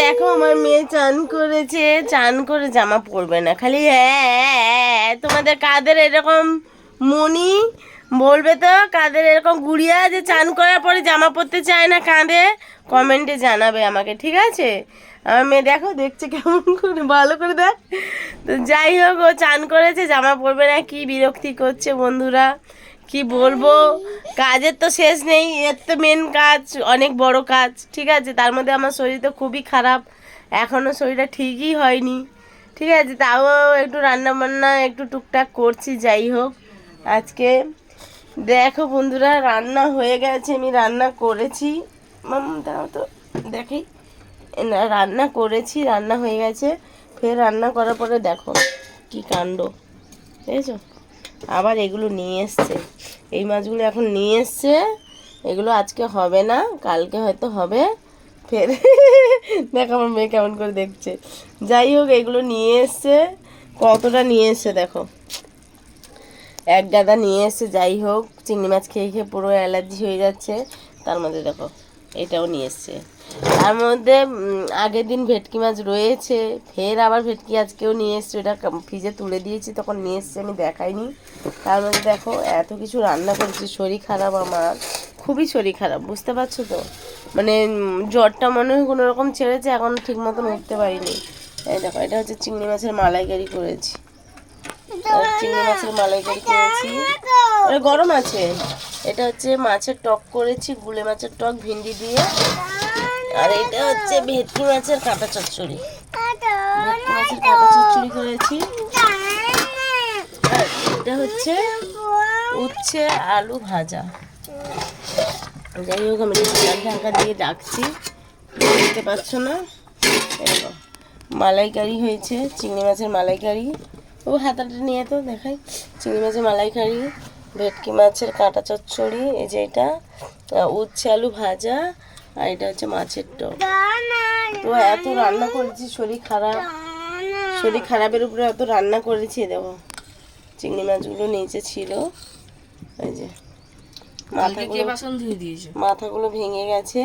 দেখো আমার মেয়ে চান করেছে, চান করে জামা পরবে না, খালি হ্যাঁ। তোমাদের কাদের এরকম মনি বলবে তো, কাদের এরকম গুড়িয়া যে চান করার পরে জামা পরতে চায় না, কাঁদে, কমেন্টে জানাবে আমাকে, ঠিক আছে? আমার মেয়ে দেখো দেখছে কেমন করে, ভালো করে দেখ। তো যাই হোক, ও চান করেছে, জামা পরবে না, কি বিরক্তি করছে বন্ধুরা, কি বলবো। কাজের তো শেষ নেই, এর তো মেন কাজ, অনেক বড় কাজ, ঠিক আছে? তার মধ্যে আমার শরীর তো খুবই খারাপ, এখনও শরীরটা ঠিকই হয়নি, ঠিক আছে? তাও একটু রান্না বান্না একটু টুকটাক করছি। যাই হোক, আজকে দেখো বন্ধুরা, রান্না হয়ে গেছে, আমি রান্না করেছি, দাও তো দেখি, রান্না করেছি, রান্না হয়ে গেছে। ফের রান্না করার পরে দেখো কি কাণ্ড, বুঝেছো? আবার এগুলো নিয়ে এসছে, এই মাছগুলো এখন নিয়ে এসছে, এগুলো আজকে হবে না, কালকে হয়তো হবে। ফের দেখো আমার মেয়ে কেমন করে দেখছে। যাই হোক, এগুলো নিয়ে এসছে, কতটা নিয়ে এসছে দেখো, এক গাদা নিয়ে এসছে। যাই হোক, চিংড়ি মাছ খেয়ে খেয়ে পুরো অ্যালার্জি হয়ে যাচ্ছে। তার মধ্যে দেখো এটাও নিয়ে এসছে, তার মধ্যে আগের দিন ভেটকি মাছ রয়েছে, ফের আবার ভেটকি আজকেও নিয়ে এসছে, ওটা ফ্রিজে তুলে দিয়েছি, তখন নিয়ে এসছে, আমি দেখাইনি। তার মধ্যে দেখো এত কিছু রান্না করেছি, শরীর খারাপ আমার, খুবই শরীর খারাপ, বুঝতে পারছো তো? মানে জ্বরটা মনে হয় কোনো রকম ছেড়েছে, এখন ঠিক মতন উঠতে পারিনি। এই দেখো, এটা হচ্ছে চিংড়ি মাছের মালাইকারি করেছি, চিংড়ি মাছের মালাইকারি করেছি, ওটা গরম আছে। এটা হচ্ছে মাছের টক করেছি, গুলে মাছের টক ভিন্ডি দিয়ে। আর এটা হচ্ছে ভেটকি মাছের কাঁটা চচ্চড়ি, ভেটকি মাছের কাঁটা চচ্চড়ি করেছি। আর এটা হচ্ছে উচ্ছে আলু ভাজা। যাই হোক, আমি ঢাকা দিয়ে ডাকছি, দেখতে পাচ্ছ না? মালাইকারি হয়েছে, চিংড়ি মাছের মালাইকারি। ও হাতাটা নিয়ে তো দেখাই, চিংড়ি মাছের মালাইকারি, ভেটকি মাছের কাঁটা চচ্চড়ি, এই যে এটা উচ্ছে আলু ভাজা, আর এটা হচ্ছে মাছের টক। তো এত রান্না করেছি, শরীর খারাপ, শরীর খারাপের উপরে এত রান্না করেছি। দেখো চিংড়ি মাছগুলো নিচে ছিল, এই যে মাথাগুলো ভেঙে গেছে।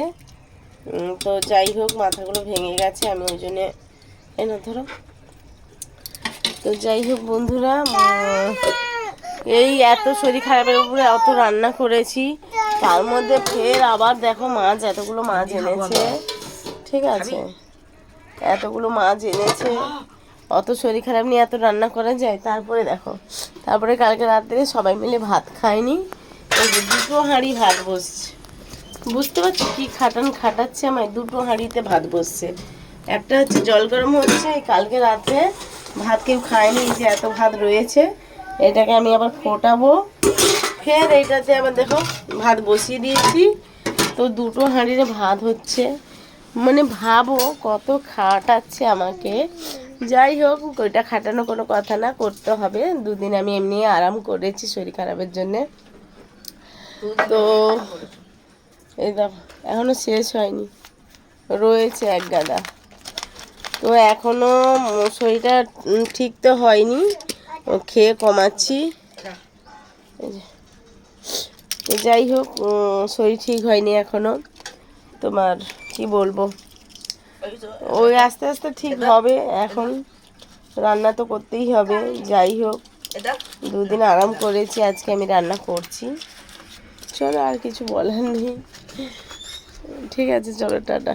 তো যাই হোক, মাথাগুলো ভেঙে গেছে, আমি ওই জন্যে এনে ধরো। তো যাই হোক বন্ধুরা, এই এত শরীর খারাপের উপরে অত রান্না করেছি, তার মধ্যে ফের আবার দেখো মাছ, এতগুলো মাছ এনেছে, ঠিক আছে? এতগুলো মাছ এনেছে, অত শরীর খারাপ নিয়ে এত রান্না করা যায়? তারপরে দেখো, তারপরে কালকে রাত্রে সবাই মিলে ভাত খায়নি, এই যে 2টো হাঁড়ি ভাত বসছে, বুঝতে পারছি কি খাটাচ্ছে আমায়, 2টো হাঁড়িতে ভাত বসছে। একটা হচ্ছে জল গরম হচ্ছে, কালকে রাতে ভাত কেউ খায়নি, যে এত ভাত রয়েছে, এটাকে আমি আবার ফোটাবো। ফের এইটাতে আবার দেখো ভাত বসিয়ে দিয়েছি, তো 2টো হাঁড়িতে ভাত হচ্ছে, মানে ভাবো কত খাটাচ্ছে আমাকে। যাই হোক, ওইটা খাটানো কোনো কথা না, করতে হবে। 2 দিন আমি এমনি আরাম করেছি শরীর খারাপের জন্যে। তো এই দেখো এখনো শেষ হয়নি, রয়েছে এক গাদা। তো এখনো শরীরটা ঠিক তো হয়নি, খেয়ে কমাচ্ছি। যাই হোক, শরীর ঠিক হয়নি এখনো, তোমার কি বলবো, ওই আস্তে আস্তে ঠিক হবে। এখন রান্না তো করতেই হবে। যাই হোক, 2 দিন আরাম করেছি, আজকে আমি রান্না করছি। চলো, আর কিছু বলার নেই, ঠিক আছে, চলো টাটা।